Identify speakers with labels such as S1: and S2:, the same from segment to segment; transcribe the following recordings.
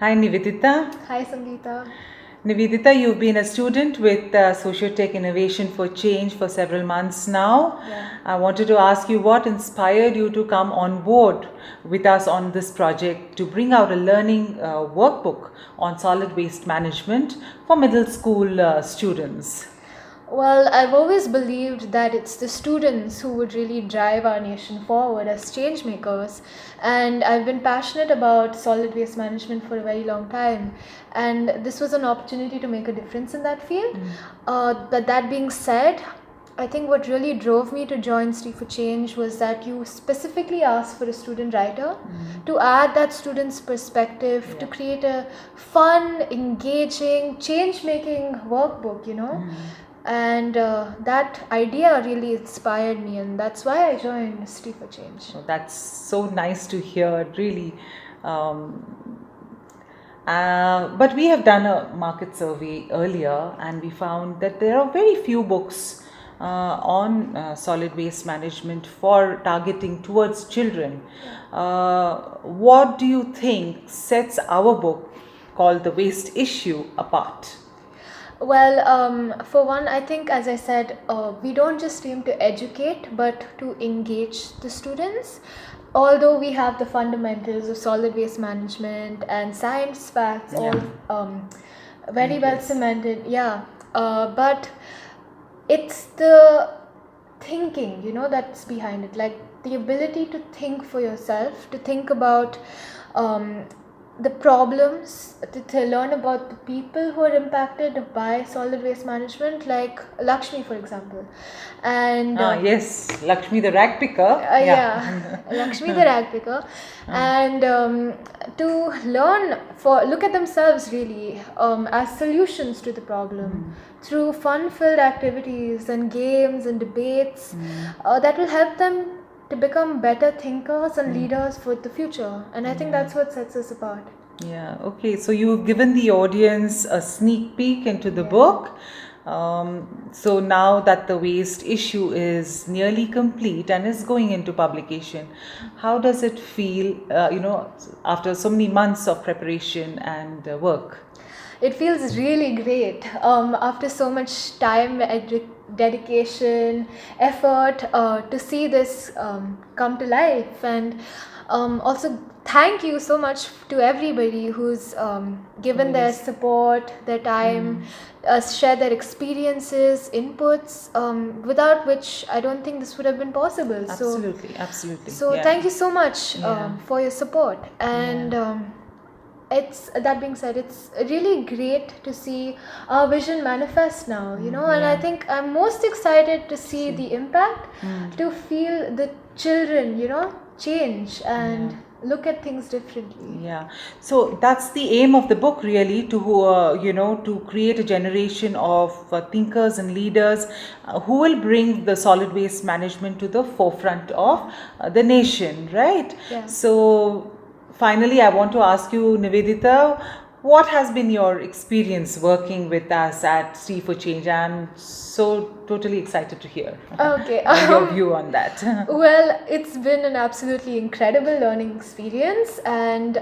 S1: Hi Nivedita.
S2: Hi Sangeeta.
S1: Nivedita, you've been a student with Sociotech Innovation for Change for several months now.
S2: Yeah.
S1: I wanted to ask you what inspired you to come on board with us on this project to bring out a learning workbook on solid waste management for middle school students.
S2: Well, I've always believed that it's the students who would really drive our nation forward as changemakers. And I've been passionate about solid waste management for a very long time. And this was an opportunity to make a difference in that field. But that being said, I think what really drove me to join Street for Change was that you specifically asked for a student writer to add that student's perspective, to create a fun, engaging, change-making workbook, And that idea really inspired me, and that's why I joined Street for Change.
S1: Oh, that's so nice to hear, really. But we have done a market survey earlier, and we found that there are very few books on solid waste management for targeting towards children. What do you think sets our book called The Waste Issue apart?
S2: Well, for one, I think, as I said, we don't just aim to educate, but to engage the students. Although we have the fundamentals of solid waste management and science facts all very well cemented, but it's the thinking, that's behind it, like the ability to think for yourself, to think about the problems, to learn about the people who are impacted by solid waste management, like Lakshmi, for example. And
S1: yes, Lakshmi the rag picker.
S2: Lakshmi the rag picker. And to look at themselves really as solutions to the problem through fun-filled activities and games and debates that will help them to become better thinkers and leaders for the future. And I think that's what sets us apart.
S1: Yeah, okay. So you've given the audience a sneak peek into the book. So now that the waste issue is nearly complete and is going into publication, how does it feel, after so many months of preparation and work?
S2: It feels really great after so much time, dedication, effort to see this come to life. And also thank you so much to everybody who's given their support, their time, share their experiences, inputs, without which I don't think this would have been possible.
S1: Absolutely.
S2: So thank you so much for your support. And that being said, it's really great to see our vision manifest now, and I think I'm most excited to see the impact, to feel the children, change and look at things differently.
S1: Yeah, so that's the aim of the book, really, to create a generation of thinkers and leaders who will bring the solid waste management to the forefront of the nation, right?
S2: Yeah.
S1: So finally, I want to ask you, Nivedita, what has been your experience working with us at Street for Change? I'm so totally excited to hear your view on that.
S2: Well, it's been an absolutely incredible learning experience, and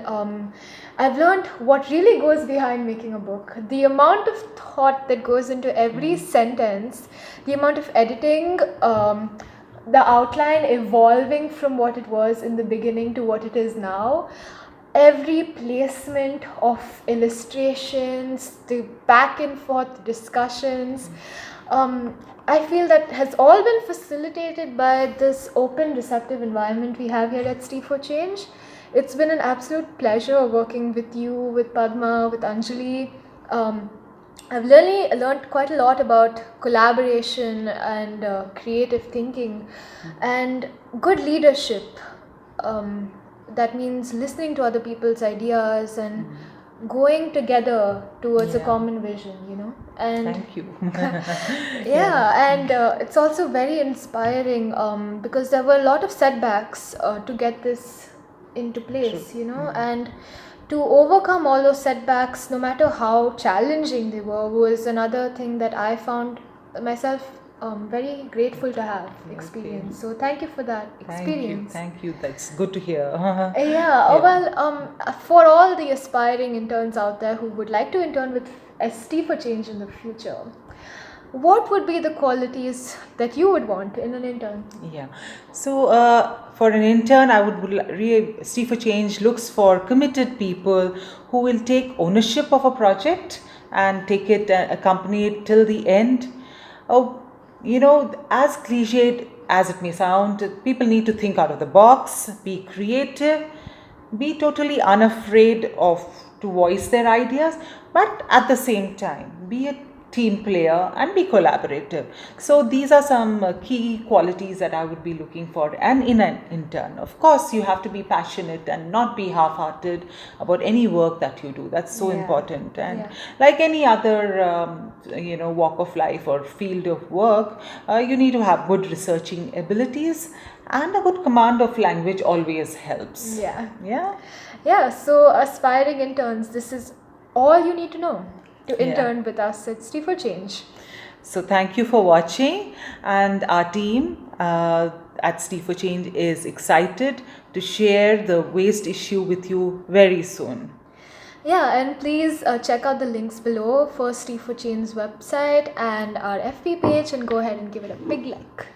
S2: I've learned what really goes behind making a book. The amount of thought that goes into every sentence, the amount of editing, the outline evolving from what it was in the beginning to what it is now, every placement of illustrations, the back and forth discussions, I feel that has all been facilitated by this open, receptive environment we have here at Street for Change. It's been an absolute pleasure working with you, with Padma, with Anjali. I've really learned quite a lot about collaboration and creative thinking and good leadership. That means listening to other people's ideas and going together towards a common vision, And
S1: thank you.
S2: And it's also very inspiring because there were a lot of setbacks to get this into place, and to overcome all those setbacks, no matter how challenging they were, was another thing that I found myself very grateful to have experience. So thank you for that experience.
S1: Thank you. That's good to hear.
S2: Yeah, well, for all the aspiring interns out there who would like to intern with ST for Change in the future, what would be the qualities that you would want in an intern?
S1: Yeah. So, for an intern, I would see for Change looks for committed people who will take ownership of a project and take it, accompany it till the end. Oh, as cliched as it may sound, people need to think out of the box, be creative, be totally unafraid of to voice their ideas, but at the same time be a team player and be collaborative. So these are some key qualities that I would be looking for, and in an intern of course you have to be passionate and not be half-hearted about any work that you do. That's so important. And like any other walk of life or field of work, you need to have good researching abilities, and a good command of language always helps.
S2: Yeah, so aspiring interns, this is all you need to know to intern with us at ST for Change.
S1: So thank you for watching, and our team at ST for Change is excited to share the waste issue with you very soon.
S2: Yeah, and please check out the links below for ST for Change's website and our FB page, and go ahead and give it a big like.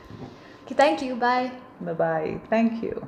S2: Okay, thank you. Bye.
S1: Bye-bye. Thank you.